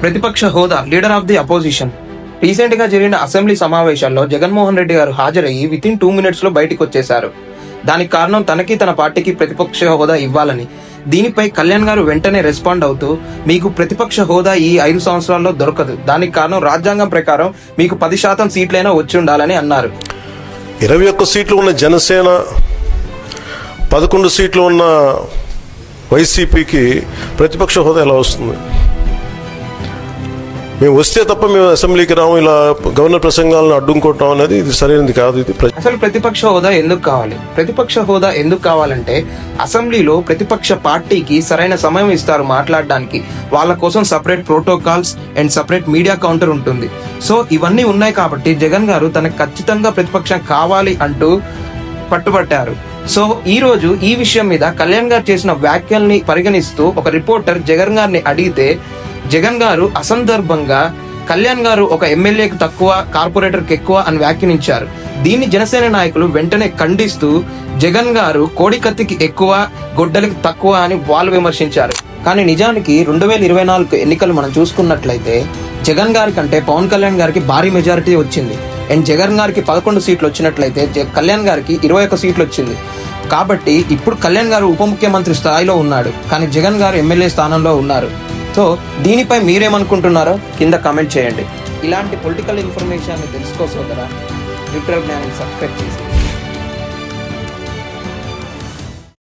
ప్రతిపక్ష హోదా, leader of the opposition. Recent గా జరిగిన అసెంబ్లీ సమావేశాల్లో జగన్మోహన్ రెడ్డి గారు హాజరయ్యి వితిన్ 2 minutes లో బయటకు వచ్చేశారు. దానికి కారణం తనకి తన పార్టీకి ప్రతిపక్ష హోదా ఇవ్వాలని. దీనిపై కళ్యాణ్ గారు వెంటనే రెస్పాండ్ అవుతూ, మీకు ప్రతిపక్ష హోదా ఈ 5 సంవత్సరాల్లో దొరకదు, దానికి కారణం రాజ్యాంగం ప్రకారం మీకు 10% సీట్లైనా వచ్చి ఉండాలని అన్నారు. 21 సీట్లు ఉన్న జనసేన, 11 సీట్లు ఉన్న వైసీపీకి ప్రతిపక్ష హోదా ఎలా వస్తుంది? మేము వస్తే తప్ప మేము అసెంబ్లీకి రాము, ఇలా గవర్నర్ ప్రసంగాలను అడ్డుకుంటాం అనేది ఇది సరైనది కాదు. ఇది అసలు ప్రతిపక్ష హోదా ఎందుకు కావాలి? ప్రతిపక్ష హోదా ఎందుకు కావాలంటే అసెంబ్లీలో ప్రతిపక్ష పార్టీకి సరైన సమయం ఇస్తారు మాట్లాడడానికి. వాళ్ళ కోసం separate protocols and separate media counter ఉంటుంది. సో ఇవన్నీ ఉన్నాయి కాబట్టి జగన్ గారు తనకు ఖచ్చితంగా ప్రతిపక్షం కావాలి అంటూ పట్టుబట్టారు. సో ఈ రోజు ఈ విషయం మీద కళ్యాణ్ గారు చేసిన వ్యాఖ్యల్ని పరిగణిస్తూ ఒక రిపోర్టర్ జగన్ గారిని అడిగితే, జగన్ గారు అసందర్భంగా కళ్యాణ్ గారు ఒక ఎమ్మెల్యేకి తక్కువ, కార్పొరేటర్కి ఎక్కువ అని వ్యాఖ్యానించారు. దీన్ని జనసేన నాయకులు వెంటనే ఖండిస్తూ జగన్ గారు కోడికత్తికి ఎక్కువ, గొడ్డలికి తక్కువ అని వాళ్ళు విమర్శించారు. కానీ నిజానికి 2024 ఎన్నికలు మనం చూసుకున్నట్లయితే జగన్ గారి కంటే పవన్ కళ్యాణ్ గారికి భారీ మెజారిటీ వచ్చింది. అండ్ జగన్ గారికి 11 సీట్లు వచ్చినట్లయితే కళ్యాణ్ గారికి 21 సీట్లు వచ్చింది. కాబట్టి ఇప్పుడు కళ్యాణ్ గారు ఉప ముఖ్యమంత్రి స్థాయిలో ఉన్నాడు, కానీ జగన్ గారు ఎమ్మెల్యే స్థానంలో ఉన్నారు. సో దీనిపై మీరేమనుకుంటున్నారో కింద కామెంట్ చేయండి. ఇలాంటి పొలిటికల్ ఇన్ఫర్మేషన్ తెలుసుకో సోదరా. న్యూట్రల్ జ్ఞానం సబ్స్క్రైబ్ చేసి